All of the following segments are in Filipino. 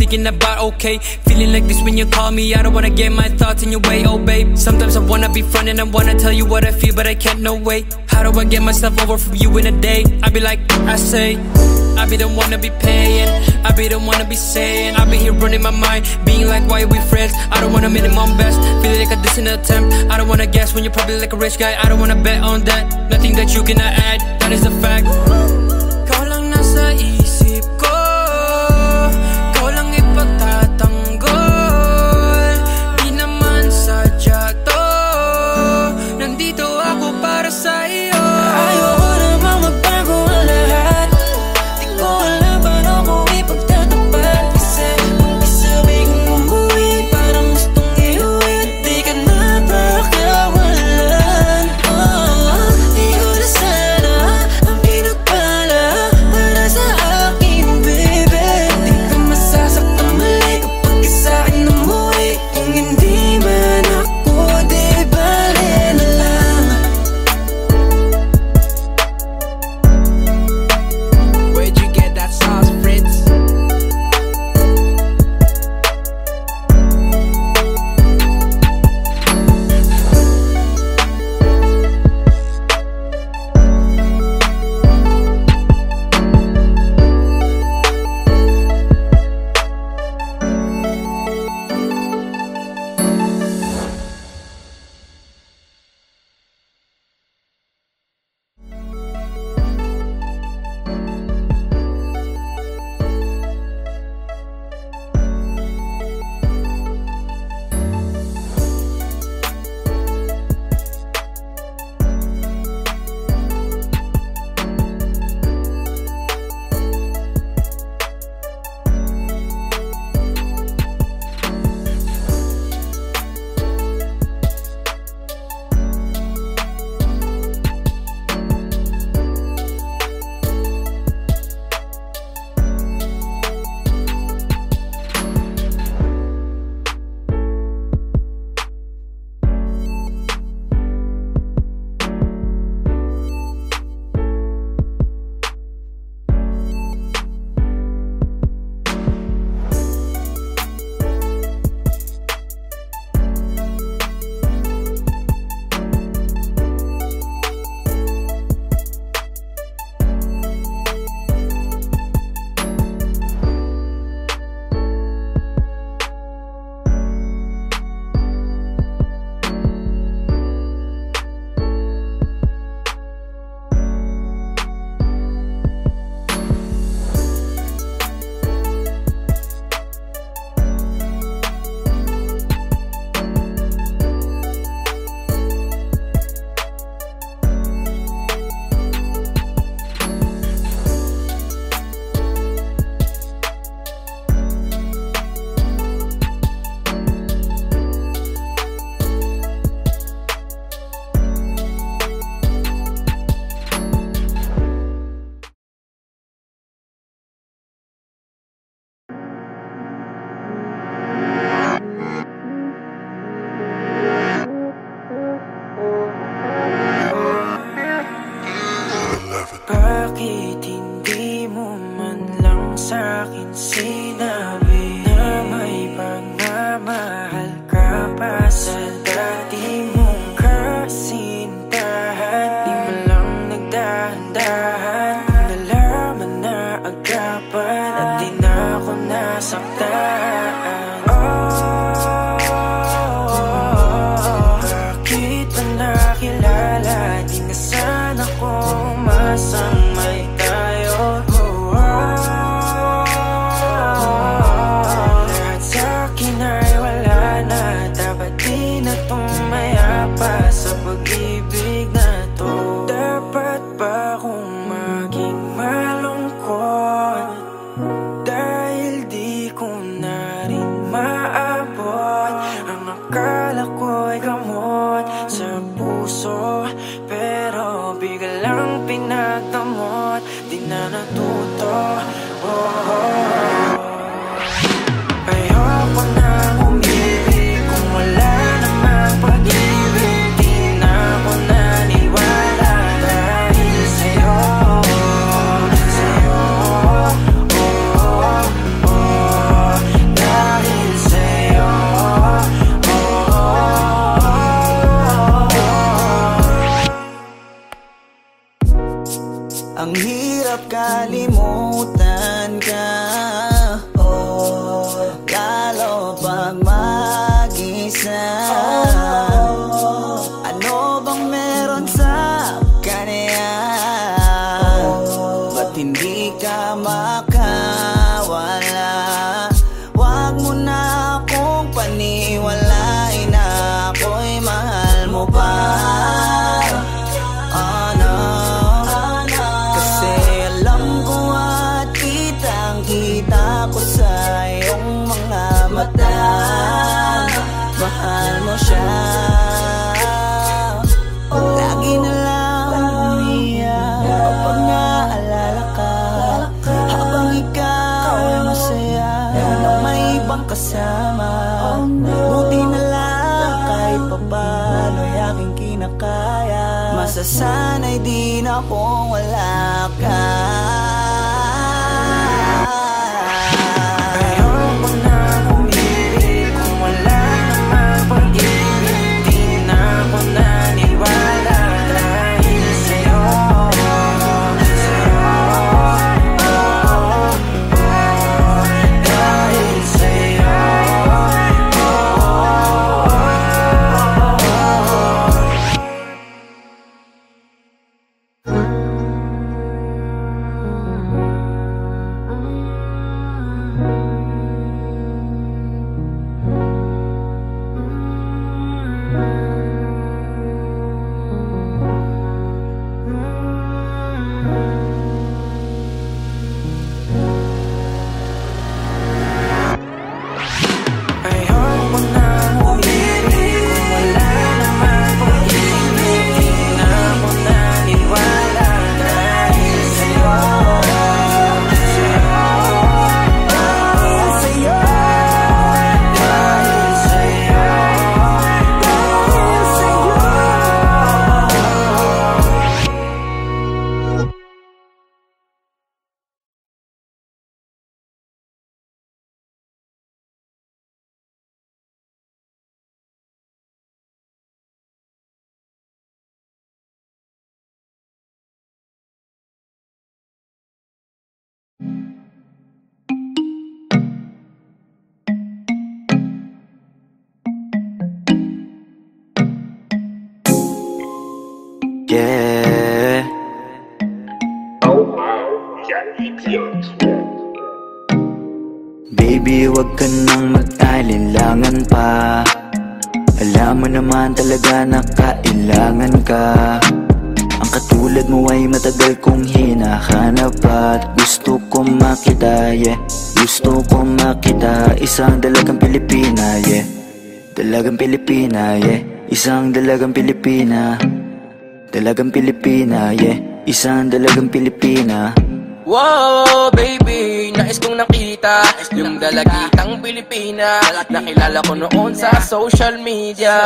thinking about, okay. Feeling like this when you call me, I don't wanna get my thoughts in your way, oh babe. Sometimes I wanna be front and I wanna tell you what I feel, but I can't, no way. How do I get myself over from you in a day? I be like, I say, I be the one to be paying, I be the one to be saying, I be here running my mind, being like, why are we friends? I don't wanna minimum best, feeling like a distant attempt. I don't wanna guess when you're probably like a rich guy. I don't wanna bet on that, nothing that you cannot add, that is a fact. Ikaw lang nasa isip ko, ikaw lang ipagtatanggol. Di naman sadya to, nandito ako para sa iyo. Ayoko namang magbago ang lahat, di ko alam paano ko ipagtatapat. Kasi pag-isabi kong umuwi, parang gustong iuwi, di ka na pakawalan. Di ko na sana ang pinagpala para sa akin, baby. Di ka masasaktan mali kapag sa'kin umuwi. Kung hindi man ako, di bale na lang. Where'd you get that sauce, Fritz? Bakit hindi mo man lang sa'kin sinabi na may pagmamahal ka pa sa dati mong kasintahan? Di mo lang nagdahan-dahan, nalaman na agapan at di na ako nasaktan. Bakit ba nakilala? Di na sana ko masang may tayo. Lahat sa'kin ay wala na, dapat di na tumaya pa sa pag-ibig na to. Dapat ba kung maging malungkot dahil di ko na rin maabot ang akala ko'y gamot sa puso, pero biglang pinagdamot, di na natuto. Ayoko nang umibig kung wala namang pag-ibig. Di na ako naniwala dahil sa'yo, sa'yo. Ang hirap kalimutan ka, oh, lalo pag mag-isa. Ano bang meron sa kanya? Ba't hindi ka makawala? Wag mo na akong paniwalain na ako'y mahal mo pa. Kita ko sa iyong mga mata, mahal mo siya. Lagi na lang umiyak kapag naalala ka, habang ikaw ay masaya na may ibang kasama. Buti na lang kahit papano ay aking kinakaya. Masasanay din akong wala ka. Yeah. Baby, wag ka nang mag-alinlangan pa. Alam mo naman talaga na kailangan ka. Ang katulad mo ay matagal kong hinahanap at gusto kong makita, yeah. Gusto kong makita isang dalagang Pilipina, yeah. Dalagang Pilipina, yeah. Isang dalagang Pilipina. Dalagang Pilipina, yeah. Isang dalagang Pilipina. Wow, baby, nais kong nakita yung dalagitang Pilipina. Nakilala ko noon sa social media.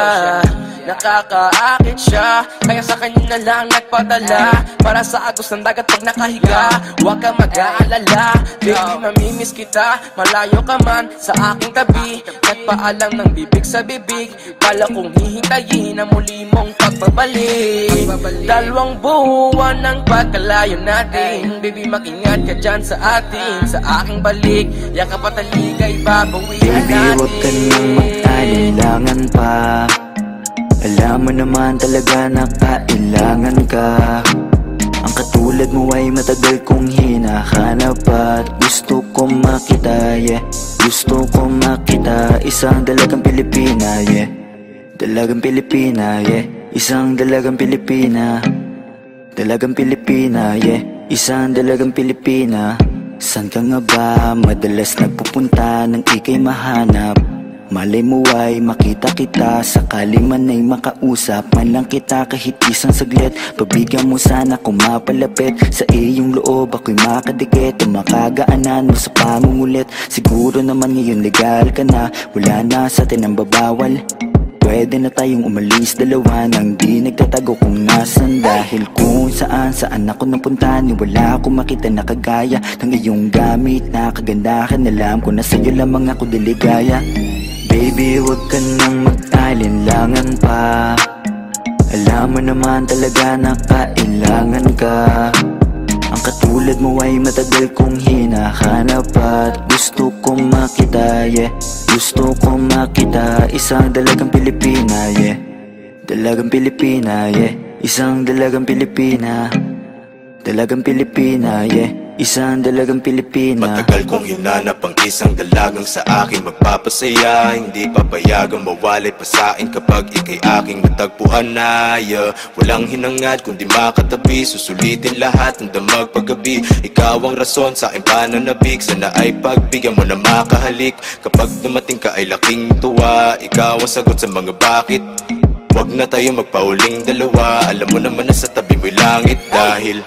Nakakaakit siya, kaya sa kanya na lang nagpadala. Para sa agos ng dagat pag nakahiga. Huwag ka mag-aalala, baby, mamimiss kita. Malayo ka man sa aking tabi. Nagpaalam ng bibig sa bibig. Kala kong hihintayin na muli mong pagbabalik. Dalawang buwan ng pagkalayo natin, baby, ingat ka dyan sa atin, sa aking balik. Yakap at aligay babawihan natin. Baby, huwag ka nang mag-alinlangan pa. Alam mo naman talaga na kailangan ka. Ang katulad mo ay matagal kong hinahanap at gusto kong makita, yeah. Gusto kong makita isang dalagang Pilipina, yeah. Dalagang Pilipina, yeah. Isang dalagang Pilipina. Dalagang Pilipina, yeah. Isang dalagang Pilipina. San ka nga ba madalas nagpupunta nang ika'y mahanap? Malay mo ay makita kita, sakali man ay makausap man lang kita kahit isang saglit. Pabigyan mo sana kung mapalapit sa iyong loob, ako'y makadikit o makagaanan mo sa pangungulit. Siguro naman ngayon legal ka na, wala na sa atin ang babawal. Pwede na tayong umalis dalawa nang di nagtatago kung nasan. Dahil kung saan ako napunta, ni wala akong makita na kagaya ng iyong gamit na kagandahan. Alam ko na sa'yo lamang ako diligaya. Baby, huwag ka nang mag-alinlangan pa. Alam mo naman talaga na kailangan ka. katulad mo ay matagal kong hinahanap at gusto kong makita, yeah. Gusto kong makita, isang dalagang Pilipina, yeah. Dalagang Pilipina, yeah. Isang dalagang Pilipina. Dalagang Pilipina, yeah. Isang dalagang Pilipina. Matagal kong hinanap ang isang dalagang sa akin magpapasaya. Hindi papayagang mawalay pa sa'kin kapag ika'y aking natagpuan na, yeah. Walang hinangad kundi makatabi, susulitin lahat ng damag paggabi. Ikaw ang rason sa aking pananabik, sana ay pagbigyan mo na makahalik. Kapag dumating ka ay laking tuwa, ikaw ang sagot sa mga bakit. Wag na tayo magpauling dalawa, alam mo naman na sa tabi mo'y langit. Dahil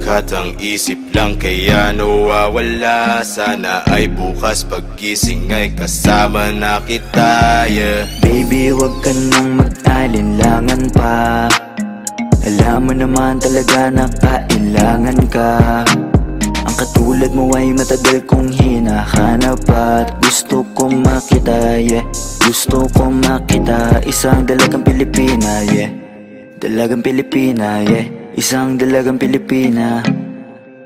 katang isip lang kaya nawawala, sana ay bukas paggising ay kasama na kita, yeah. Baby, wag ka nang mag-alinlangan pa, alam mo naman talaga na kailangan ka. Ang katulad mo ay matagal kong hinahanap at gusto kong makita, yeah. Gusto kong makita, isang dalagang Pilipina, yeah. Dalagang Pilipina, yeah. Isang dalagang Pilipina.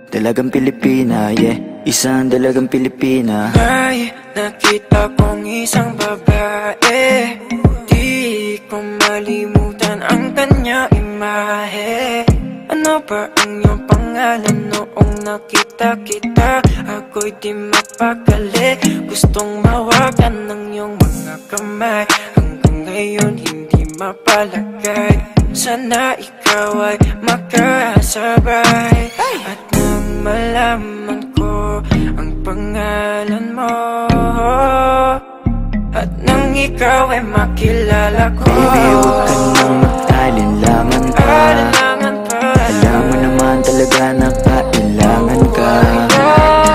Dalagang Pilipina, yeah. Isang dalagang Pilipina. May nakita kong isang babae, di ko malimutan ang kanya imahe. Ano ba ang iyong pangalan noong nakita kita? Ako'y di mapakali, gustong mawagan ng iyong mga kamay. Hanggang ngayon hindi mapalagay, sana ikaw ay makasabay. At nang malaman ko ang pangalan mo, at nang ikaw ay makilala ko, baby, huwag ka nang mag-alinlangan pa, alam mo naman talaga na kailangan ka.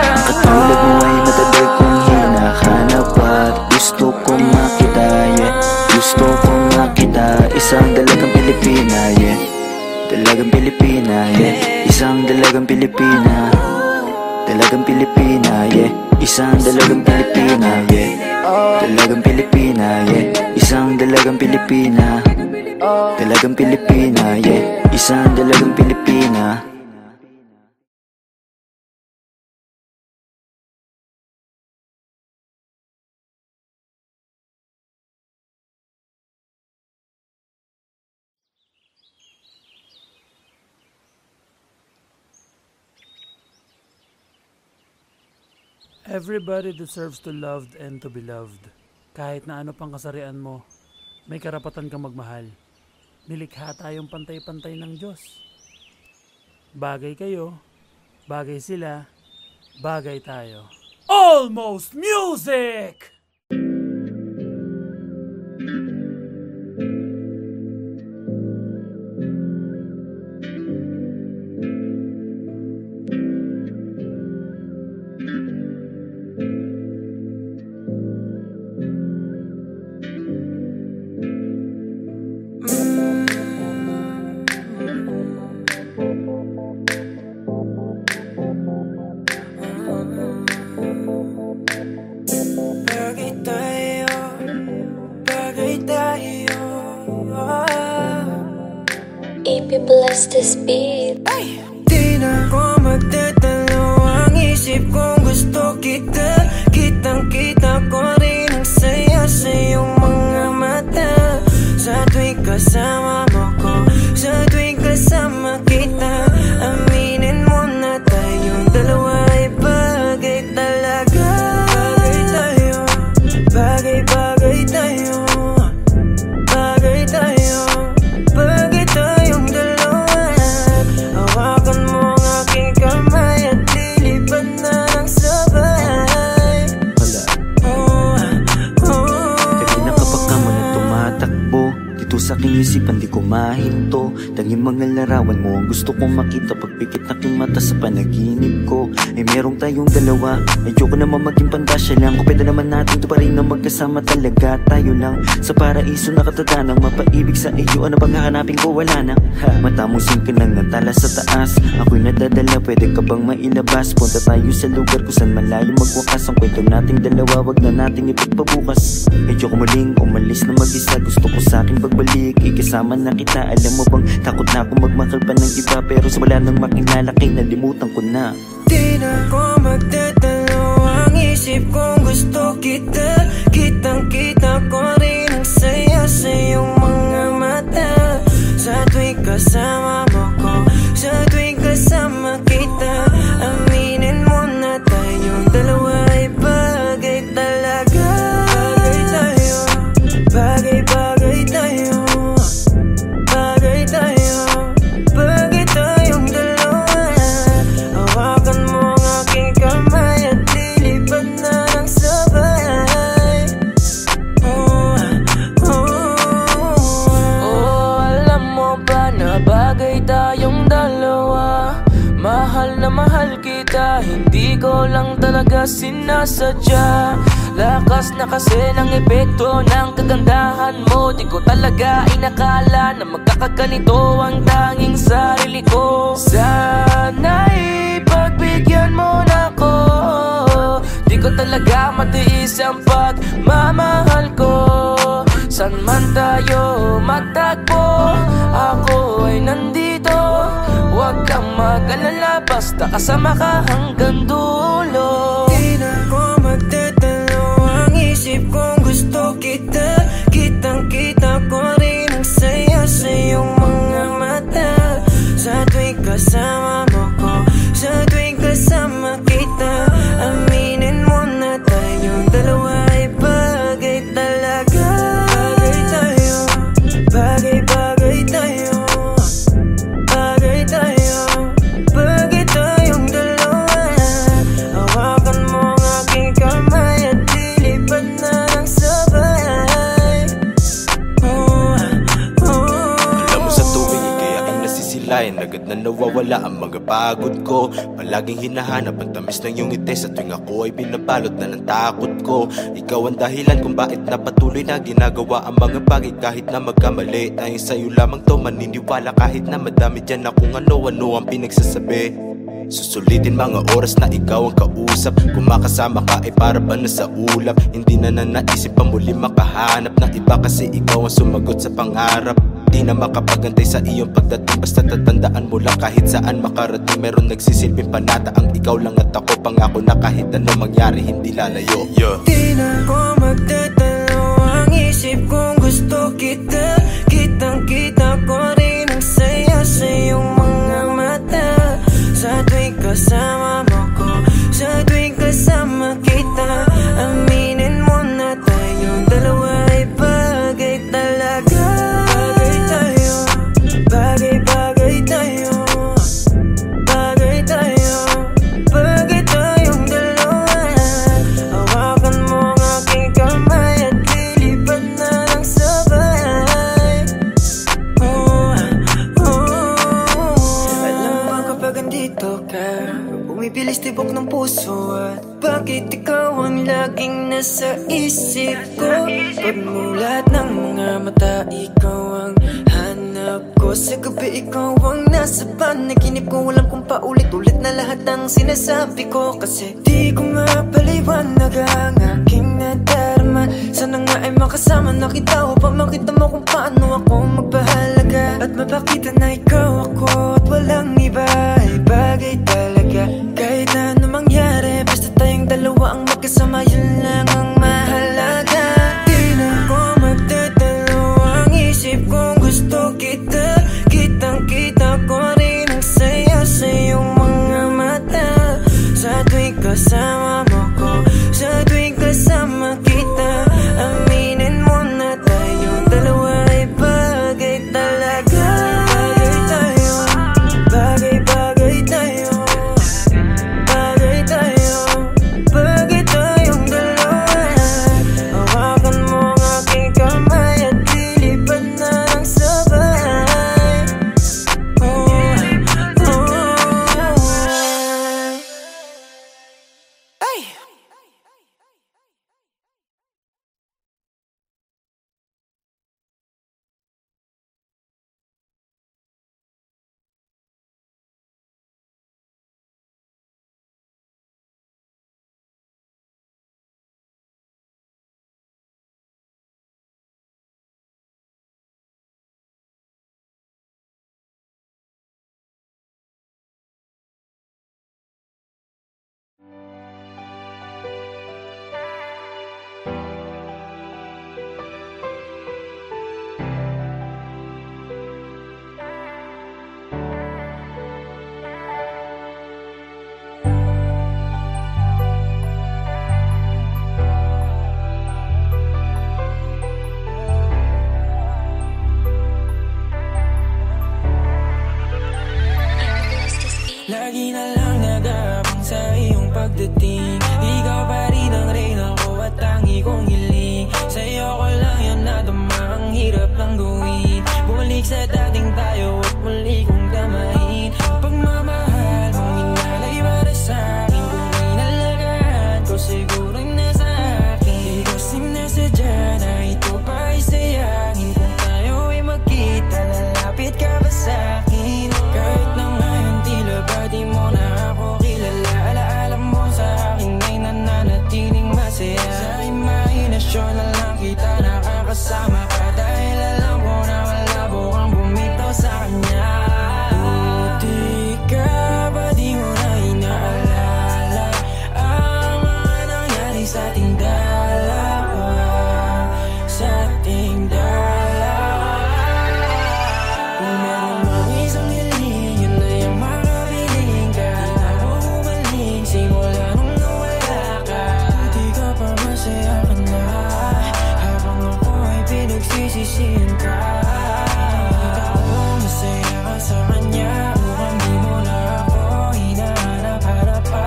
Ang katulad mo ay matagal kong hinahanap at gusto kong makita, yeah. Gusto kong makita, isang dalagang Pilipina, yeah. Dalagang Pilipina, yeah. Isang dalagang Pilipina. Dalagang Pilipina, yeah. Isang dalagang Pilipina, yeah. Dalagang Pilipina, yeah. Isang dalagang Pilipina. Dalagang Pilipina, yeah. Isang dalagang Pilipina. Everybody deserves to loved and to be loved. Kahit na ano pang kasarian mo, may karapatan kang magmahal. Nilikha tayong pantay-pantay ng Diyos. Bagay kayo, bagay sila, bagay tayo. Almost Music! Bless this beat. Di na ko magtatalo ang isip kong gusto kita. Kitang-kita ko rin ang saya sa iyong mga mata. Sa tuwing kasama mo ko, sa tuwing kasama kita, aminin mo na tayong dalawa ay bagay talaga. Bagay tayo, bagay-bagay tayo, bagay tayo, bagay tayong dalawa. Hawakan mo ang aking kamay at lilipad na ng sabay. Kanina kapag ka mo na tumatakbo dito sa aking isipan, di ko mahinto. Tanging mga larawan mo ang gusto kong makita. Pagpikit na aking mata sa panaginip ko, ay merong tayong dalawa. Ayoko naman maging pandasya lang, kung pwede naman natin to pa rin na magkasama talaga. Tayo lang sa paraiso nakatadanang mapaibig sa iyo. Ano bang hahanapin ko? Wala na. Mata mo singkin lang natala sa taas. Ako'y nadadala, pwede ka bang mailabas? Punta tayo sa lugar kung saan malayo magwakas. Ang kwento nating dalawa, wag na nating ipagpabukas. Medyo ko muling umalis na mag-isa, gusto ko sa akin pagbalik, ikasama na kita. Alam mo bang Takot na akong magmahal pa ng iba, pero simula nang makinalaki, nalimutan ko na. Di na ko magdadalo ang isip kong gusto kita. Kitang-kita ko rin ang saya sa iyong mga mata. Sa tuwing kasama mo ko, sa tuwing kasama kita, aminin mo na tayong dalawa ay bagay talaga. Bagay tayo, bagay-bagay tayo, bagay tayo, bagay tayong dalawa. Hawakan mo ang aking kamay at lilipad na ng sabay. Alam mo ba na bagay tayong dalawa? Mahal na mahal kita, hindi ko lang talaga sinasadya. Lakas na kasi ng epekto ng kagandahan mo. Di ko talaga inakala na magkakaganito ang tanging sarili ko. Sana'y pagbigyan mo na ko. Di ko talaga matiis ang pagmamahal ko. San man tayo magtagpo, ako ay nandito. Huwag kang mag-alala, basta kasama ka hanggang dulo. Di na ko magdadalo ang isip kong gusto kita. Kitang-kita ko rin ang saya sa iyong mga mata. Sa tuwing kasama mo ko, sa tuwing kasama kita, aminin mo na tayong dalawa ay bagay talaga. Bagay tayo, bagay-bagay tayo, bagay tayo, bagay tayong dalawa. Hawakan mo ang aking kamay at lilipad na ng sabay. Alam mo sa tuwing ika'y aking nasisilayan, agad na nawawala ang mga pagod ko. Palaging hinahanap ang tamis ng iyong ngiti, sa tuwing ako ay binabalot na ng takot ko. Ikaw ang dahilan kung bakit napatuloy na ginagawa ang mga bagay kahit na magkamali. Dahil sa'yo lamang to maniniwala kahit na madami dyan na kung ano-ano ang pinagsasabi. Susulitin mga oras na ikaw ang kausap. Kung makasama ka ay para ba na sa ulap. Hindi na naisip pa muli makahanap ng iba, kasi ikaw ang sumagot sa pangarap. Di na makapagantay sa iyong pagdating, basta tatandaan mo lang kahit saan makarating. Meron nagsisilbing panata ang ikaw lang at ako. Pangako na kahit ano mangyari hindi lalayo. Di na ko magdadalo ang isip kong gusto kita. Kitang-kita ko rin ang saya sa iyong mga mata. Sa tuwing kasama mo ko, sa tuwing kasama kita, aminin mo na tayong dalawa ay bagay talaga. Bagay tayo, bagay-bagay tayo, bagay tayo, bagay tayong dalawa. Hawakan mo ang aking kamay at lilipad na ng sabay. Alam mo kapag andito ka, bumibilis tibok ng puso. At bakit ikaw ang laging nasa isip ko? Pagmulat ng mga mata, ikaw ang hanap ko. Sa gabi ikaw ang nasa panaginip ko. Alam kong paulit-ulit na lahat ng sinasabi ko, kasi di ko mapaliwanag ang aking nadarama. Sana nga ay makasama na kita upang makita mo kung paano ako magpahalaga. At mapakita na ikaw ako at walang iba ay bagay talaga. Kahit na ano mangyari, basta tayong dalawa ang magkasama, yun lang ang mahalaga. Di na ko magdadalo ang isip kong gusto kita. Kitang-kita ko rin ang saya sa iyong mga mata. Sa tuwing kasama mo ko, sa tuwing kasama kita, aminin mo na tayong dalawa ay bagay talaga. Bagay tayo, bagay-bagay tayo, bagay tayo, bagay tayong dalawa. Hawakan mo ang aking kamay at lilipad na ng sabay. Ay, Lagi na lang nag-aabang sa iyong pagdating. Ikaw pa rin ang reyna ko at tangi kong hiling. Sa'yo ko lang yan nadama, ang hirap lang gawin. Bumalik sa dating tayo at muli kong damahin. Pagmamahal mong inalay para sa'kin, kung inalagaan ko siguro'y nasa akin. Di kasi nasadya na ito pa ay sayangin. Kung tayo ay magkita, lalapit ka ba sa'kin? Kahit na ngayon tila ba di mo na ako kilala, alaala mo sa akin ay nananatiling masaya. Sa imahinasyon na lang kita nakakasama ka, dahil alam ko na malabo kang bumitaw sa kanya. Buti ka ba di mo na inaalala ang mga nangyari sa ating dalawa, sa ating dalawa. Kung meron mang isang hiling, yun na yung makabiling ka. Di na ako bumalik simula nung nawala ka. Buti ka pa masaya ka na, habang ako ay pinagsisisihan ka. Nakita ko masaya ka sa kanya, mukhang di mo na ako hinahanap-hanap pa.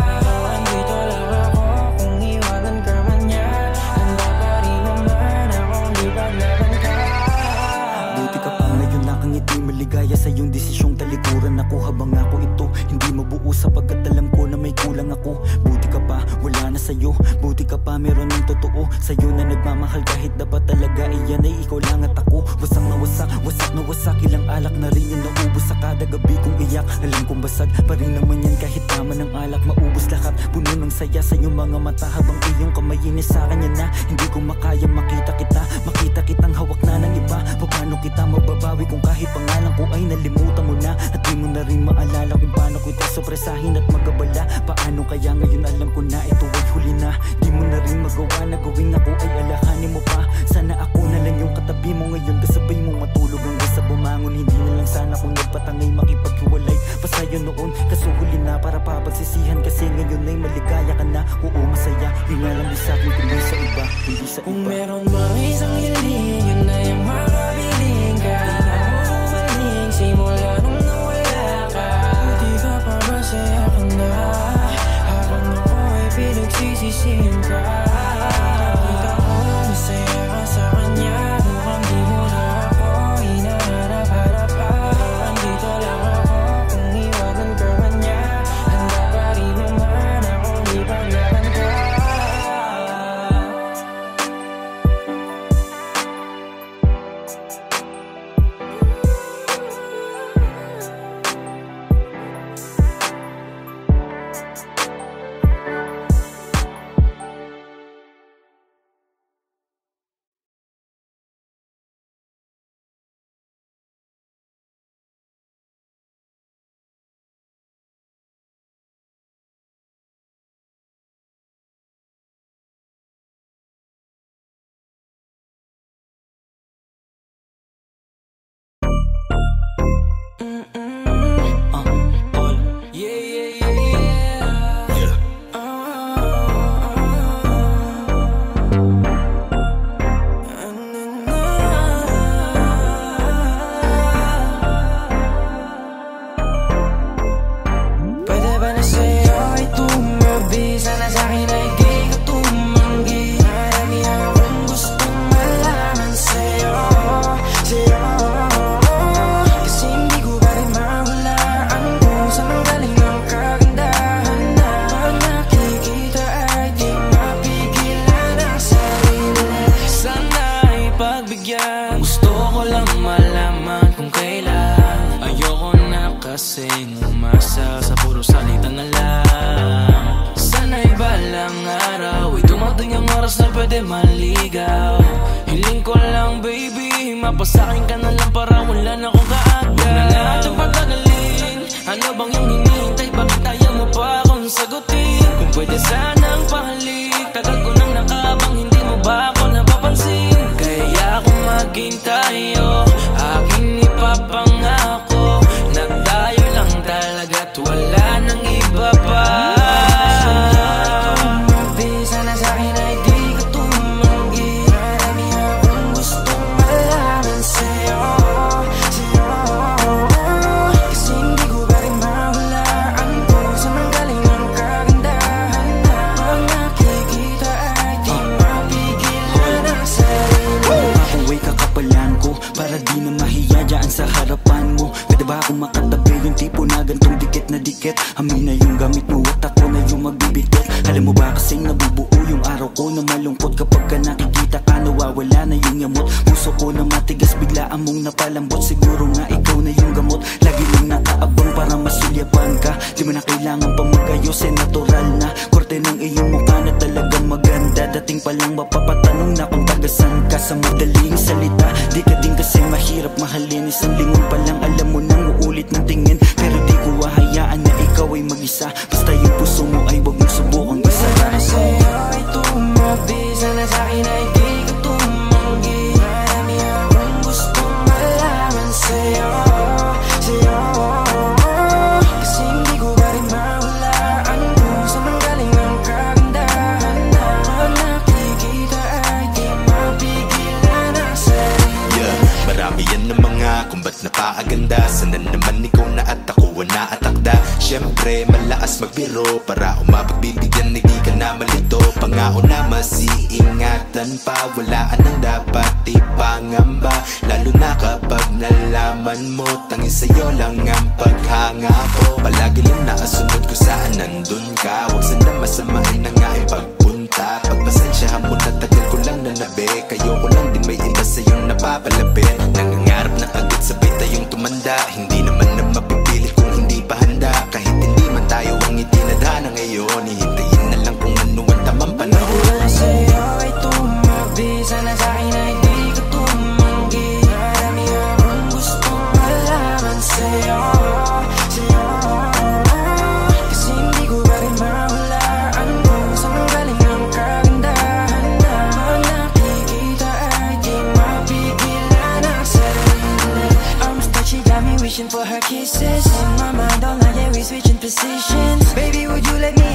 Andito lang ako kung iwanan ka man niya, handa pa rin naman akong ipaglaban ka. Buti ka pa ngayon nakangiti, maligaya sa iyong desisyong talikuran ako habang ako ito hindi mabuo, sapagkat alam ko na may kulang ako. Buti ka pa, wala na sa'yo. Buti ka pa, meron ng totoo sa'yo na nagmamahal, kahit dapat talaga iyan ay ikaw lang at ako. Wasak na wasak, wasak na wasak, ilang alak na rin yung naubos sa kada gabi kong iyak. Alam kong basag pa rin naman yan kahit tama ng alak, maubos lahat. Puno ng saya sa iyong mga mata habang iyong kamay inis sa kanya na hindi ko makaya makita kita. Makita kitang hawak na ng iba, paano kita mababawi kung kahit pangalan ko ay nalimutan mo na, at di mo na rin maalala kung paano ko ito sopresahin at magabala. Paano kaya ngayon alam ko na ito ay huli na, di mo na rin magawa na gawin ako ay alahanin mo pa. Sana ako na lang yung katabi mo ngayon, kasabay mo matulog hanggang sa bumangon. Hindi na lang sana kung nagpatangay makipaghiwalay pa sa'yo noon, kaso huli na para papagsisihan kasi ngayon ay maligaya ka na. Oo masaya, yun nga lang di sa'kin kundi sa iba, hindi sa Kung iba. meron mang isang hiling, yun na yung makabiling ka. Di na ako bumalik simula nung nawala ka. Buti ka pa masaya ka na, habang ako ay pinagsisisihan ka. Nakita ko masaya ka sa kanya, mukhang di mo na ako hinahanap-hanap pa. Andito lang ako kung iwanan ka man niya, handa pa rin naman akong ipaglaban ka. kasing umasa sa puro salita na lang. Sana'y balang araw ay dumating ang oras na pwede maligaw. Hiling ko lang baby, mapasakin ka na lang para wala na akong kaagad. Huwag na natin patagalin, ano bang yung hinihintay? Bakit ayaw mo pa akong sagutin? Kung pwede sanang pahalik, tagal ko nang nakabang, hindi mo ba ako napapansin? Kaya kung maghintay aking ipapangako na tayo lang talaga't wala nang iba pa. Sana sa'kin ay di ka tumanggi. Marami akong gustong malaman sa'yo, sa'yo. Kasi hindi ko ba rin mahulaan kung dumidikit. Amin na yung gamit mo at ako na yung magbibitit. Alam mo ba kasing nabubuo yung araw ko na malungkot. Kapag ka nakikita ka nawawala na yung yamot. Puso ko na matigas biglaan mong napalambot. Siguro nga ikaw na yung gamot. Lagi lang nakaabang para masulyapan ka. Di mo na kailangan pa magayos, eh natural na. Korte ng iyong mukha na talagang maganda. Dating pa lang mapapatanong na kung tagasan ka. Sa madaling salita, di ka din kasi mahirap mahalin. Isang lingon pa lang alam mo nang uulit ng tingin. Pero di ko hahayaan na ikaw ay mag-isa. Basta yung puso mo ay wag mong subukang isara. Sa'yo ay tumabi, sana sa'kin ay di ka tumanggi. Marami akong gustong malaman sa'yo, sa'yo. Kasi hindi ko ba rin mahulaan kung saan manggaling ang kagandahan na pag nakikita ay di mapigilan ang sarili. Yeah, marami yan na mga kung ba't napaaganda. Sana naman ikaw na at ako na atakda. Siyempre malaas magbiro para umapagbibigyan, hindi ka na malito. Pangako na masiingatan pa, walaan ang dapat ipangamba. Lalo na kapag nalaman mo tanging sa'yo lang ang paghanga ko. Palagi lang nakasunod ko saan nandun ka. Huwag sana masamain na nga yung pagpunta. Pagpasensyahan mo na tagal ko lang nanabi. Kayo ko lang din may iba sa'yong napapalapit. Nangangarap na agad sabay tayong tumanda. Hindi naman na mapipilit kung hindi pa handa. Kahit hindi man tayo ang itinadhana ngayon, hihintayin na lang kung ano ang tamang panahon. Wala sa'yo ay tumabi, sana sa'kin ay di ka tumanggi. Marami akong gustong malaman sa'yo, sa'yo. Kasi hindi ko ba rin mahulaan kung saan manggaling ang kagandahan na pag nakikita ay di mapigilan ang sarili. Arms that she got me wishing for her kisses. In my mind all night yeah we switching positions. Baby would you let me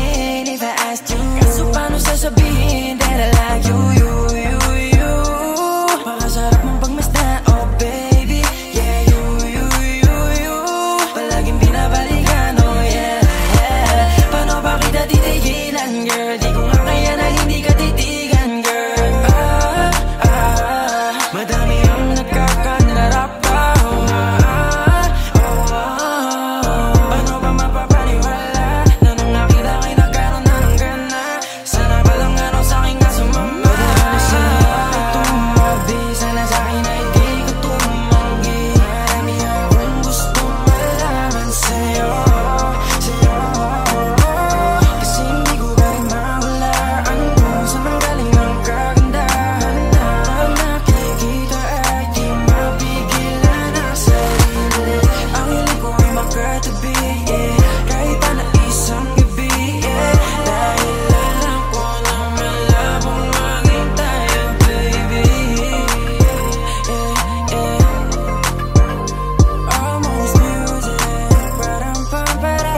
in if I asked you? Kaso paano sasabihin that I like you, you, you, you? Pakasarap mong pagmasdan, oh baby. Yeah, you, you, you, you. Palaging binabalikan, oh yeah, yeah. Paano ba kita titigilan, girl? Di ko nga kaya na hindi ka titigan, girl. Madami ang nagkakanarap pa, paano ba mapapaniwala na nung nakita kay nagkaroon na ng gana? Sana ba lang ano sa'king kasumama? Wala sa'yo ay tumabi, sana sa'kin ay di ka tumanggi. Marami akong gustong malaman sa'yo, sa'yo. Kasi hindi ko ba rin mahulaan kung saan manggaling ang kagandahan na pag nakikita ay di mapigilan ang sarili. Ang hiling ko ay magkatabi, yeah. Kahit na isang gabi, yeah. Dahil alam ko na malabong maging tayo, baby. Yeah, yeah. Almost music, pa-ram-pam-para.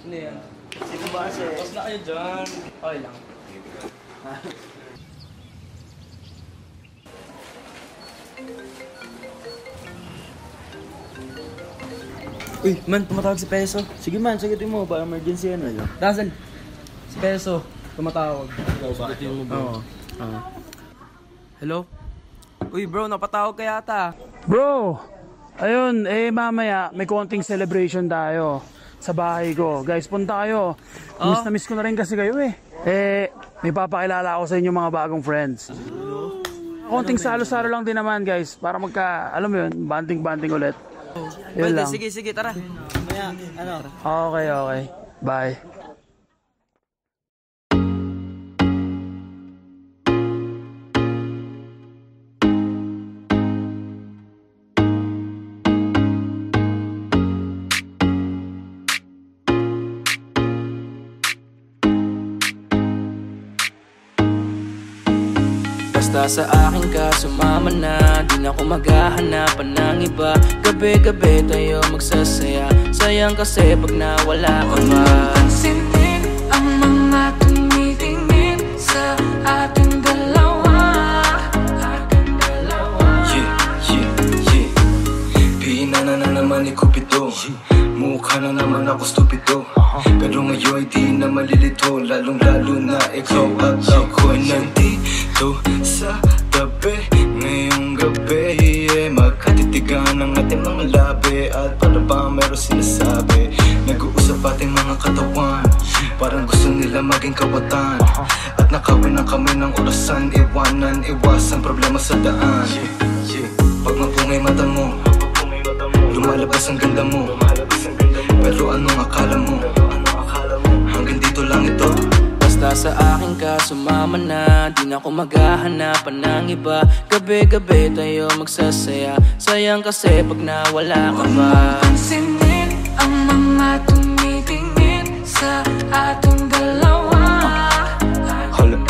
Ano yan? Sige ba kasi? Tapos na kayo dyan. Okay lang. Uy, man, tumatawag si Peso. Sige man, sagutin mo. Baka emergency ano yun. Dazzle, si Peso, tumatawag. Sagutin mo ba? Oo. Hello? Uy bro, napatawag ka yata. Bro, ayun, mamaya may konting celebration tayo sa bahay ko. Guys, punta kayo. Miss na miss ko na rin kasi kayo eh. May papakilala ako sa inyo mga bagong friends. Konting salo-salo lang din naman guys, para alam mo yun, banding-banding ulit. Yun lang. Sige, tara. Okay. Bye. Basta sa akin ka sumama na, di na ako maghahanapan ng iba. Gabi-gabi tayo magsasaya, sayang kasi pag nawala ka ba. Pansinin ang mga tumitingin sa ating dalawa. Yeah. Pinana na naman ni Cupido, mukha na naman ako stupido. Pero ngayon di na malilito, lalong-lalo na ikaw at ako'y nandito sa tabi. Ngayong gabi, magkatitigan ang ating mga labi. At para ba meron sinasabi, nag-uusap ating mga katawan, parang gusto nila maging kawatan. At nakawin na kami ng orasan, iwasan problema sa daan. Pag mapungay mata mo, lumalabas ang ganda mo. Pero anong akala mo? Hanggang dito lang ito. Basta sa akin ka sumama na, di na ako maghahanapan ng iba. Gabi-gabi tayo magsasaya, sayang kasi pag nawala ka ba. Pansinin ang mga tumitingin sa ating dalawa. Hold up.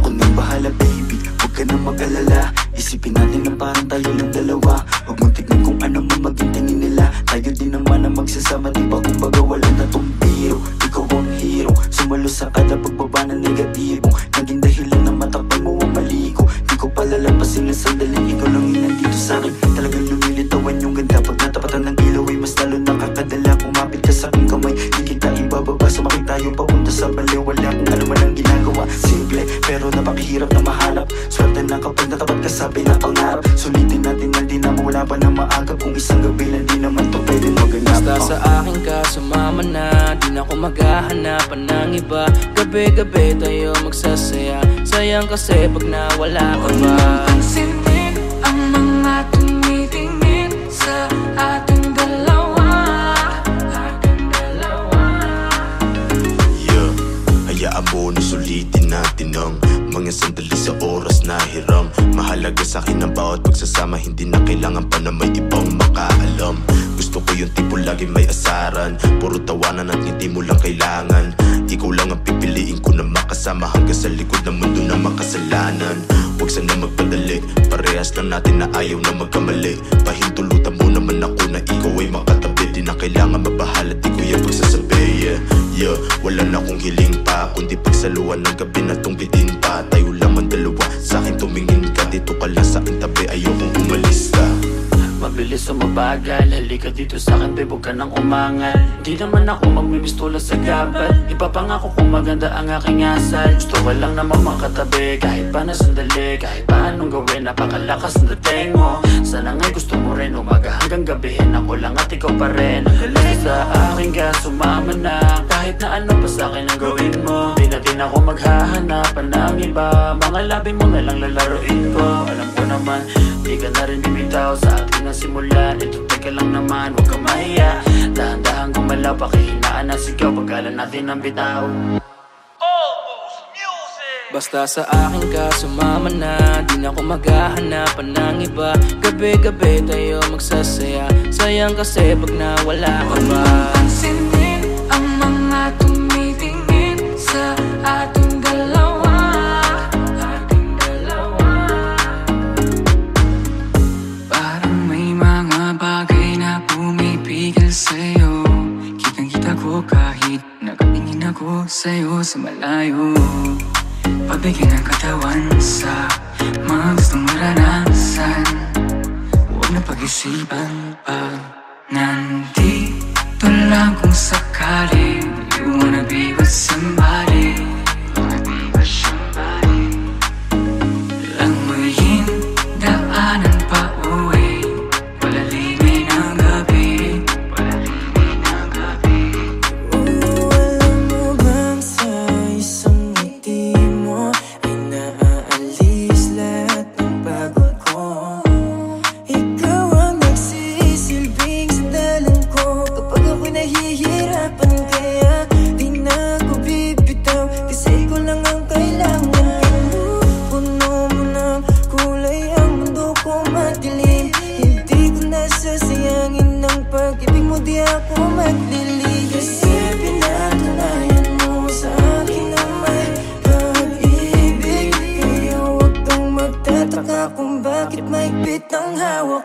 Ako nang bahala baby, huwag ka nang mag-alala. Isipin natin na parang tayo lang dalawa. Huwag mong tignan kung ano man maging tingin nila. Tayo din naman ang magsasama, diba? Kumbaga wala na tong biro. Ikaw ang hero, sumalo sa kada pagbaba ng negatibo. Naging dahilan na matapal mo ang mali ko. Di ko palalampasin na sandali, ikaw lang yung nandito sa'kin. Talagang lumilitawan yung ganda. Pag natapatan ng ilaw ay mas lalo nakakadala. Kumapit ka sa'king kamay, di kita ibababa. Sumakit tayo papunta sa baliw. Wala kung ano man ang ginagawa. Simple, pero napakahirap na mahanap. Swerte na kapag natapat ka sa pinapangarap. Sulitin natin na di na mawala pa na maagap. Kung isang gabi lang di naman to pwede maganap. Basta sa akin ka sumama na, di na ako maghahanapan ng iba. Gabi-gabi tayo magsasaya, sayang kasi pag nawala ka ba. Pansinin ang mga tumitingin sa ating dalawa. Yeah, hayaan mo na sulitin natin ang mga sandali sa oras na hiram. Mahalaga sa akin ang bawat pagsasama, hindi na kailangan pa na may ibang makaalam. Gusto ko yung tipo lagi may asaran, puro tawanan at ngiti mo lang kailangan. Ikaw lang ang pipiliin ko na makasama hanggang sa likod ng mundo na makasalanan. Huwag sana magpadali, parehas lang natin na ayaw na magkamali. Pahintulutan mo naman ako na ikaw ay makatabi. Di na kailangan mabahala, di ko yung pagsasabi. Yeah, wala na akong hiling pa, kundi pagsaluan ng gabi na tungkitin pa. Tayo lang ang dalawa, sa akin tumingin ka. Dito ka lang sa aking tabi, ayokong umalis ka. Mabilis o mabagal, halika dito sa'kin babe, huwag ka nang umangal. Di naman ako magmimistola sa gabal, ipapangako kung maganda ang aking asal. Gusto ko lang naman makatabi, kahit pa na sandali. Kahit pa anong gawin, napakalakas ng dating mo. Sana nga'y gusto mo rin, umaga hanggang gabihin. Ako lang at ikaw pa rin. Basta sa akin ka sumama na, kahit na ano pa sa'kin ang gawin mo. Di na din ako maghahanapan ng iba, mga labi mo na lang lalaroin ko. Alam ko naman, di ka na rin bibitaw sa atin na simulan. Ito teka lang naman, huwag ka mahiya. Dahan-dahan gumalaw, pakihinaan na sigaw, pagkalan natin ang bitaw. Basta sa akin ka sumama na, di na ako maghahanapan ng iba. Gabi-gabi tayo magsasaya, sayang kasi pag nawala ka ba. Pansinin ang mga tumitingin sa ating dalawa. Parang may mga bagay na pumipigil sa'yo. Kitang-kita ko kahit nakatingin ako sa'yo sa malayo. Pabigyan ng katawan sa mga gustong maranasan. Huwag na pag-isipan pag nandito lang kung sakali. You wanna be with somebody. Lang mo yung daanan pa uwi, palalimay ng gabi. Alam mo bang sa isang ngiti mo ay naaalis lahat ng pagod ko. Ikaw ang nagsisilbing sandalan ko kapag ako'y nahihirapan, kaya di na ako bibigyan.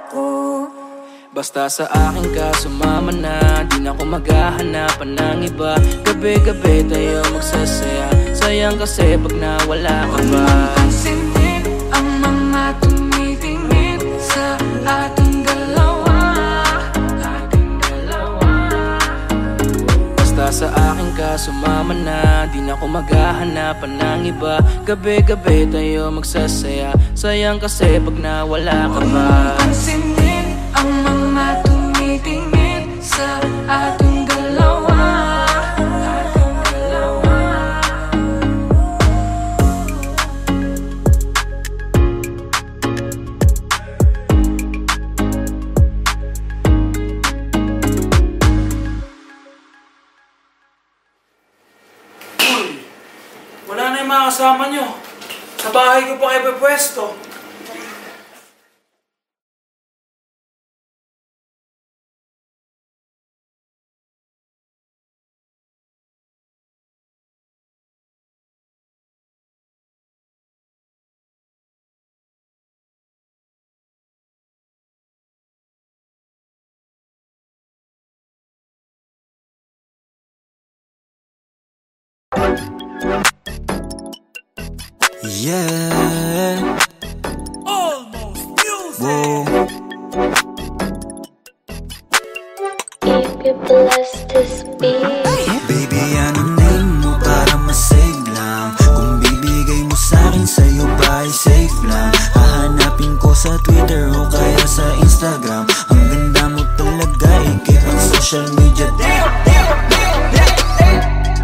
ko. Basta sa akin ka sumama na, di na ako maghahanapan ng iba. Gabi-gabi tayo magsasaya, sayang kasi pag nawala ka ba. Pansinin ang mga tumitingin sa ating dalawa, Basta sa akin ka sumama na, di na ako maghahanapan ng iba. Gabi-gabi tayo magsasaya, sayang kasi pag nawala ka ba. pansinin ang mga tumitingin sa ating dalawa. Wala na yung mga kasama nyo. Sa bahay ko pa kayo pwesto. Yeah. Almost music. Whoa. Keep you blessed this beat. Baby, ano name mo para masave lang? Kung bibigay mo sa'kin, sa'yo ba ay safe lang? Hahanapin ko sa Twitter o kaya sa Instagram. Ang ganda mo talaga, ikip ang social media.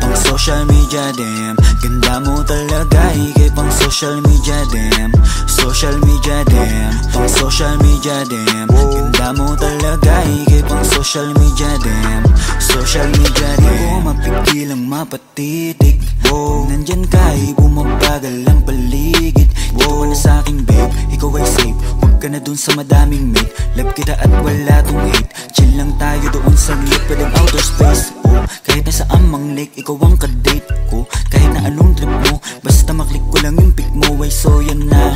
Pang social media, damn. Ganda mo talaga, ikip ang social media, damn. Social media, damn. Pang social media, damn. Ganda mo talaga, ikip ang social media, damn. Social media, damn. Di ko mapigil ang mapatitig. Nandyan ka, bumabagal ang paligid. Ito ka na sa'kin, babe, ikaw ay safe. Huwag ka na dun sa madaming mate. Love kita at wala tong hate. Chill lang tayo doon sa liit, pwedeng outer space. Kahit nasa amang lake, ikaw ang kadate ko. Kahit na anong trip mo, basta maklik ko lang yung pic mo. Ay so yan na,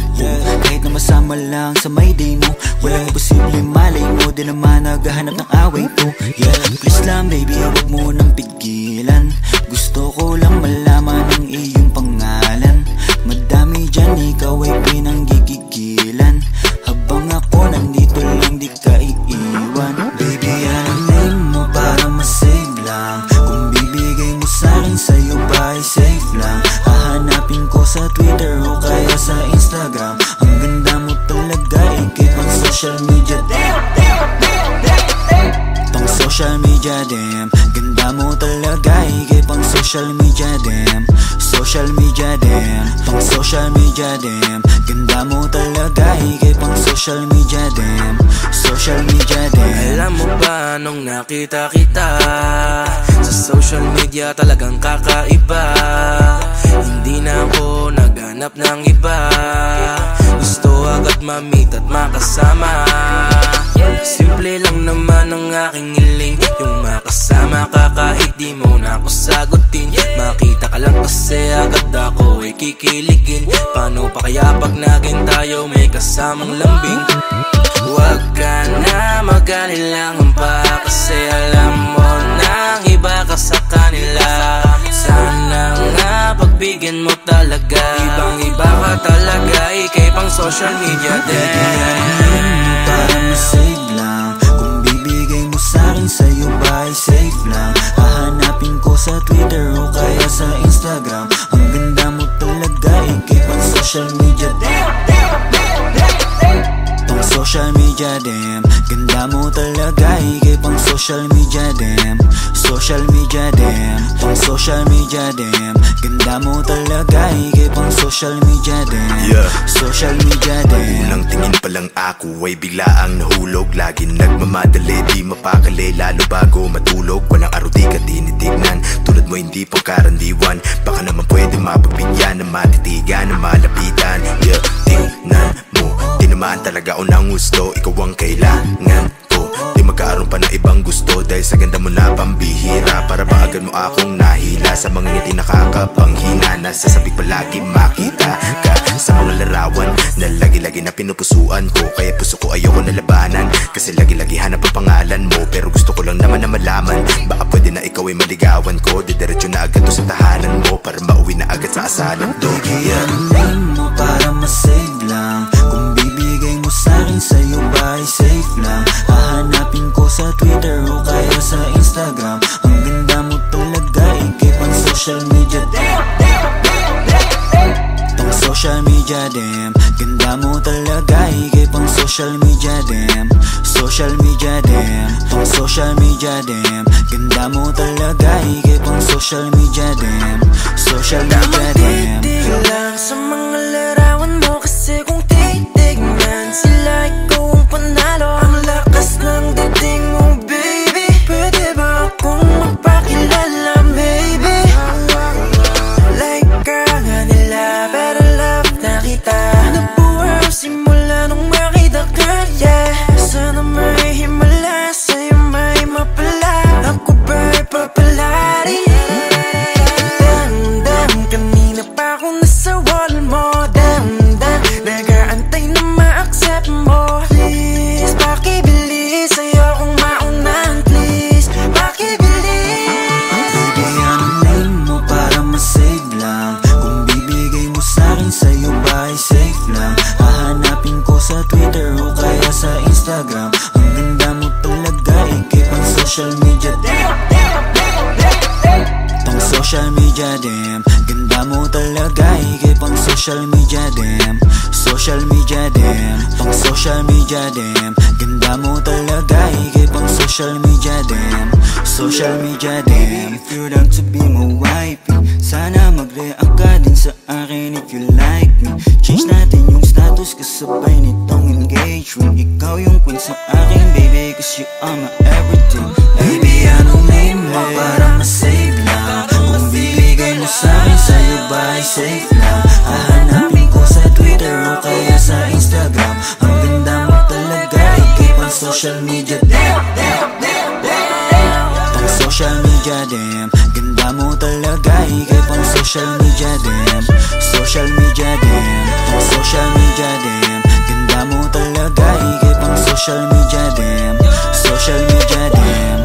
kahit na masama lang sa may day mo. Walang imposible, malay mo. Di naman naghahanap ng away to. Yeah, please lang baby, huwag mo nang pigilan. Gusto ko lang malaman ang iyong pangalan. Madami dyan, ikaw ay pinanggigigilan. Habang ako nandito lang, di ka iiwan. Baby, ano name mo para masave lang? Kung bibigay mo sa'kin, sa'yo ba ay safe lang? Hahanapin ko sa Twitter o kaya sa Instagram. Ang ganda mo talaga, ikip ang social media. Pang social media, damn. Ganda mo talaga, ikip ang social media, damn. Social media, damn. Pang social media, damn. Ganda mo talaga, ikip ang social media, damn. Social media, damn. Alam mo ba nung nakita kita sa social media, talagang kakaiba. Hindi na ako naghanap ng iba. Gusto agad ma-meet at makasama. Simple lang naman ang aking hiling, yung makasama ka kahit di mo na ako sagutin. Makita ka lang kasi agad ako ay kikiligin. Paano pa kaya pag naging tayo may kasamang lambing? Huwag ka na mag-alilangan pa, kasi alam mo nang iba ka sa kanila. Sana nga pagbigyan mo talaga, ibang iba ka talaga, ikay pang social media din. Para masave lang, kung bibigay mo sa'kin, sa'yo ba ay safe lang? Hahanapin ko sa Twitter o kaya sa Instagram. Ang ganda mo talaga, ikip ang social media. Pang social media, damn. Ganda mo talaga, ikip ang social media, damn. Social media, damn. Pang social media, damn. Ganda mo talaga, ikip ang social media, damn. Social media, damn. Unang tingin pa lang ako ay bigla ang nahulog. Lagi nagmamadali, di mapakali, lalo bago matulog. Walang araw di ka tinitignan, tulad mo hindi pang karandiwan. Baka naman pwede mapabigyan, na matitigan, na malapitan. Yeah, tingnan mo, di naman talaga unang gusto. Ikaw ang kailangan ko, di magkaroon pa ng ibang gusto. Dahil bagay sa ganda mo na pambihira. Para ba agad mo akong nahila sa mga ngiti nakakapanghina. Nasa sabik palagi makita ka sa mga larawan na lagi-lagi na pinupusuan ko. Kaya puso ko ayoko na labanan, kasi lagi-lagi hanap ang pangalan mo. Pero gusto ko lang naman na malaman, baka pwede na ikaw ay maligawan ko. Didiretso na agad to sa tahanan mo, para mauwi na agad sa asalan to. Baby, anuhin mo para masave lang. Kung bibigay mo sa'kin, sa'yo ba ay safe lang? Hahanapin ko sa Twitter o kaya sa Instagram. Ang ganda mo talaga, ikip ang social media. Tong social media, damn. Ganda mo talaga, ikip ang social media, damn. Social media, damn. Tong social media, damn. Ganda mo talaga, ikip ang social media, damn. Social media, damn. Titig lang sa mga larawan mo, kasi kung titignan sila, ikaw ang panalo. Ang lakas ng dating mo, baby. Pwede ba akong magpakilala, baby? Like ka nga nila, pero love na kita. Nabuhay simula nung makita ka, yeah. Sana may himala, sa'yo may mapala. Ako ba'y papalari? Damdam, kanina pa ako nasa wall mo. Damdam, nag-aantay na ma-accept mo. Please, pakibilis, ayokong maunan. Please, pakibilis. Baby, anuhin mo para masave lang. Kung bibigay mo sa'kin, sa'yo ba ay safe lang? Hahanapin ko sa Twitter o kaya sa Instagram. Ang ganda mo talaga, ikip ang social media. Tong social media, damn. Ganda mo talaga, ikip ang social media, damn. Social media, damn. Tong social media, damn. Ganda mo talaga, ikip ang social media, damn. Social media, damn. If you'd like to be my wifey, sana mag-react ka din sa akin if you like me. Change natin yung status kasabay nitong engagement. Ikaw yung queen sa akin, baby, cause you are my everything. Baby, anuhin mo para masave lang. Kung bibigay mo sa'kin, sa'yo ba ay safe lang? Hahanapin ko sa Twitter o kaya sa Instagram. Ang ganda mo talaga, ikip ang social media. Tong social media, damn. Ganda mo talaga, ikip ang social media, damn. Social media, damn. Tong social media, damn. Ganda mo talaga, ikip ang social media, damn. Social media, damn.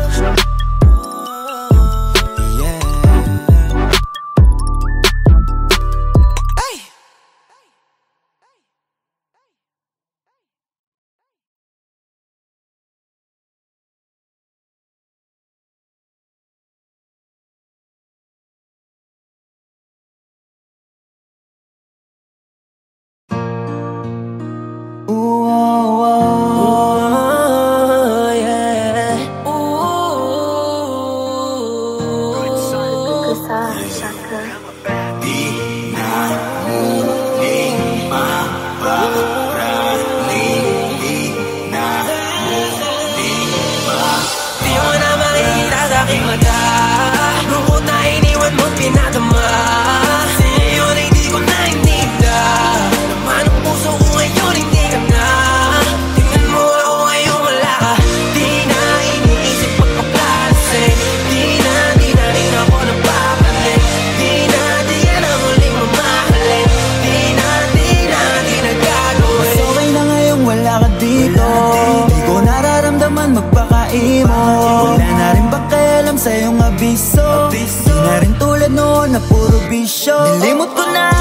Wala na rin pakialam sa iyong abiso. Di na rin tulad noon na puro bisyo. Nilimot ko na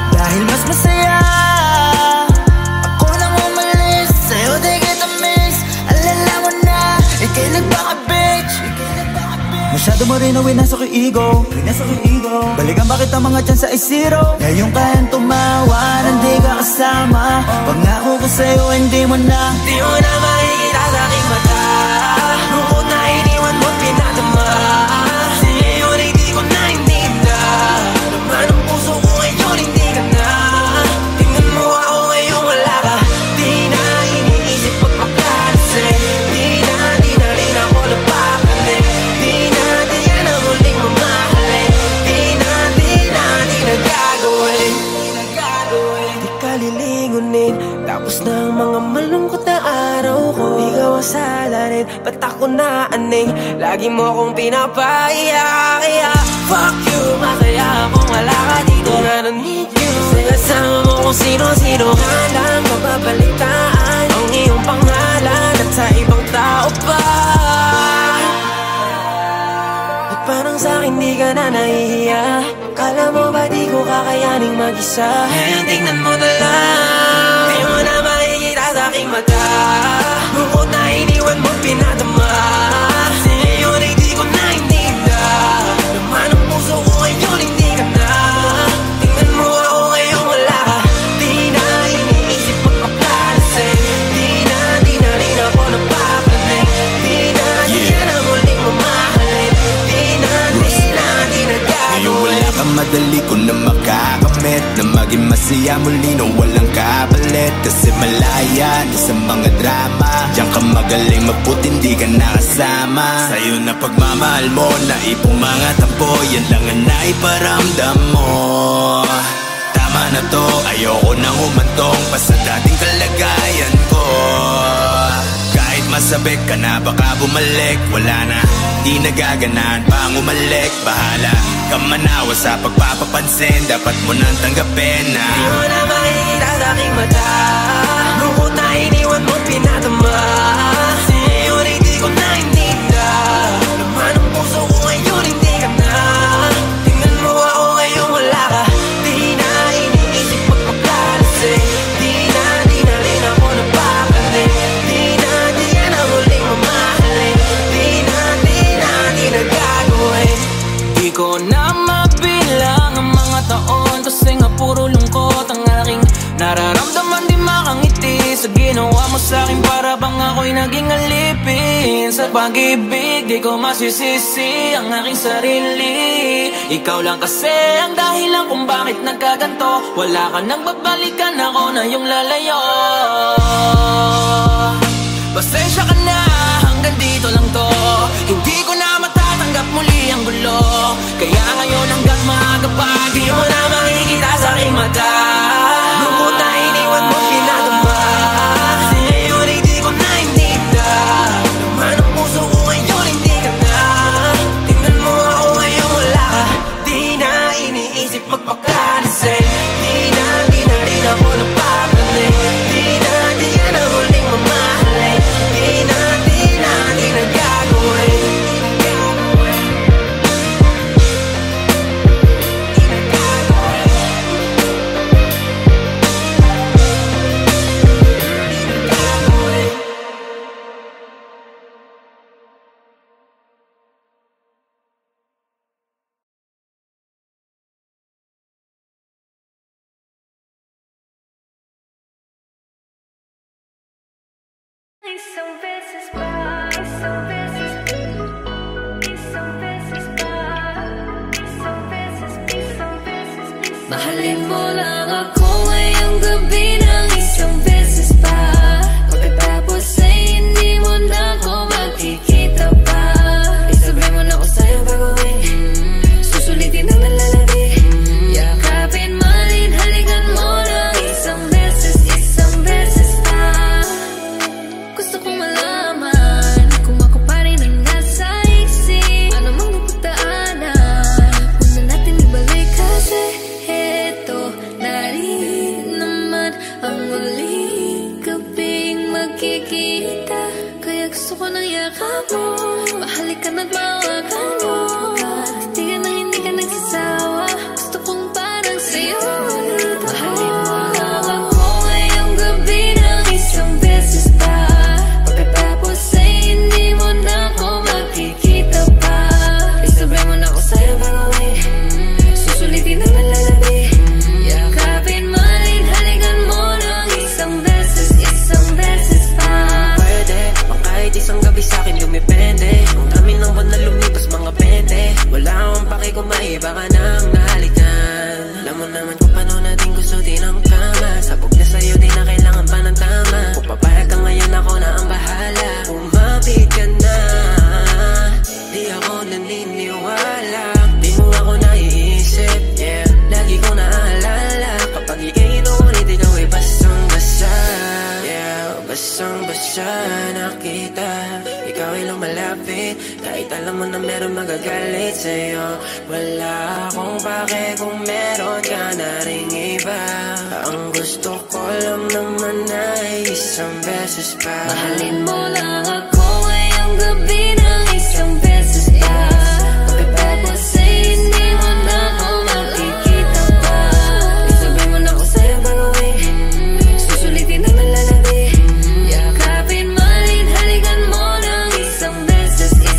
dahil mas masaya. Ako nang umalis, sa'yo di kita miss. Alala mo na, ikay nagpaka-bitch. Masyado mo rin na winasok yung ego. Balikan bakit ang mga chance ay zero. Ngayon kayang tumawa, hindi ka kasama. Pangako ko sa'yo, hindi mo na. Di mo na makikita sa aking mata. Lungkot na iniwan mo pinadama. Sa'yo na hindi ko naiintinda. Naman ang puso ko ngayon hindi ka na. Tingnan mo ako ngayon wala ka. Di na iniisip pagpapalasin. Di na rin ako napakalit. Di na ang huling mamahalin. Di na gagawin. Di ka lilingunin. Tapos na ang mga malungkot na araw ko. ako naaning, lagi mo akong pinapaiyak. Fuck you, masaya akong wala ka dito. I don't need you. Sinasama mo kung sino-sino ka lang mababalitaan ang iyong pangalan at sa ibang tao pa. At parang sa'kin di ka na nahihiya. Kala mo ba di ko kakayaning mag-isa? Ngayon tingnan mo na lang, di mo na makikita sa'king mata. Bukod na iniwan mo pinadama, sa'yo ay di ko naintinda. Naman ang puso ko ngayon hindi ka na. Tingnan mo ako ngayon wala ka. Di na iniisip magpaplalasing. Di na rin ako napapanig. Di na na muling mamahalin. Di na gagawin. Ngayon wala ka, madali ko na makakamit na maging masaya muli na walang kapalit. Kasi malaya na sa mga drama, diyan ka magaling mabuti hindi ka nakasama. Sa'yo na pagmamahal mo na ipong mga tampo, yan lang ang naiparamdam mo. Tama na to, ayoko nang humantong pa sa dating kalagayan ko. Kahit masabik ka na baka bumalik, wala na, di nagaganaan pang umalik. Bahala ka manawa sa pagpapapansin, dapat mo nang tanggapin na di mo na makikita sa'king mata. Lungkot na iniwan mo pinadama, sa'yo rin di ko naintinda. Naman ang puso ko ngayon hindi ka na. Tingnan mo ako ngayon wala ka. Di na iniisip magpaplalasing. Di na rin ako napapanig. Di na muling mamahalin. Di na gagawin. Di ko na mabilang ang mga taon, kasi nga puro lungkot ang aking nararamdaman. Di makangiti sa ginawa mo sa'kin, para bang ako'y naging alipin sa pag-ibig. Di ko masisisi ang aking sarili. Ikaw lang kasi ang dahilan kung bakit nagkaganto. Wala ka nang babalikan, ako na yung lalayo. Pasensya ka na, hanggang dito lang to. Hindi ko na matatanggap muli ang gulo. Kaya ngayon hanggang maaga pa, di mo na makikita sa'king mata. Lungkot na iniwan mo pinadama, sa'yo rin di ko naintinda. Naman ang puso ko ngayon hindi ka na. Tingnan mo ako ngayon wala ka. Di na iniisip magpakalasing. Di na rin ako napapanig. Di na muling mamahalin. Di na gagawin. Mahalin mo lang ako ngayong gabi ng isang beses pa. Pagkatapos ay hindi mo na ako makikita pa. Isabay mo na ako sa'yo gagawin. Susulitin ang nalalabi. Yakapin, malin, halikan mo ng isang beses pa. Gusto kong malaman kung ako pa rin ang nasa isip. Ano mang napagdaanan, huwag na natin ibalik kasi naman ang muling gabing magkikita. Kaya gusto ko ng yakap mo, mahalikan at mawakan mo. Di ka nang hindi ka nagsasawa, gusto kong parang sa'yo. Mahalin mo lang ako ngayong gabi ng isang beses pa. Pagkatapos ay hindi mo na ako makikita pa. Isabay mo na ako sa'yo gagawin. Susulitin ang nalalabi. Yakapin, malin, halikan mo ng isang beses pa. Pwede, o kahit isang gabi sa'kin dumipende. Kung dami ng buwan na lumipas mga 20, wala akong paki kung maiba ka nang nahalikan. Alam mo naman kung paano natin gusto din ang kama. Sabog na sa'yo, di na kailangan pa ng tama. Kung papayag ka ngayon, ako na ang bahala. Umapit ka na, di ako naniniwala. Di mo ako naiisip, yeah. Lagi ko naaalala kapag iinulit ikaw ay basang-basa. Yeah, basang-basa nakita. Ikaw ay lumala Kahit alam mo na meron magagalit sa'yo, wala akong pake kung meron ka na ring iba. Ang gusto ko lang naman ay isang beses pa. Mahalin mo lang ako ngayong gabi ng isang beses pa. Tapos ay hindi mo na ako makikita pa. Isabay mo na ako sa'yo bago-uwi, susulitin na nalalabi. Yakapin, malin, halikan mo ng isang beses pa.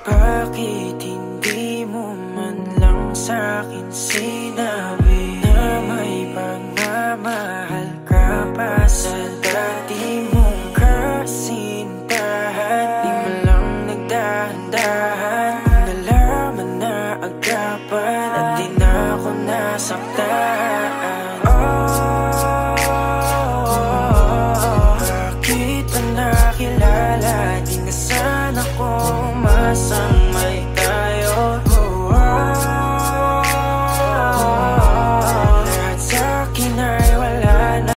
Bakit hindi mo man lang sa'kin sinabi na may pagmamahal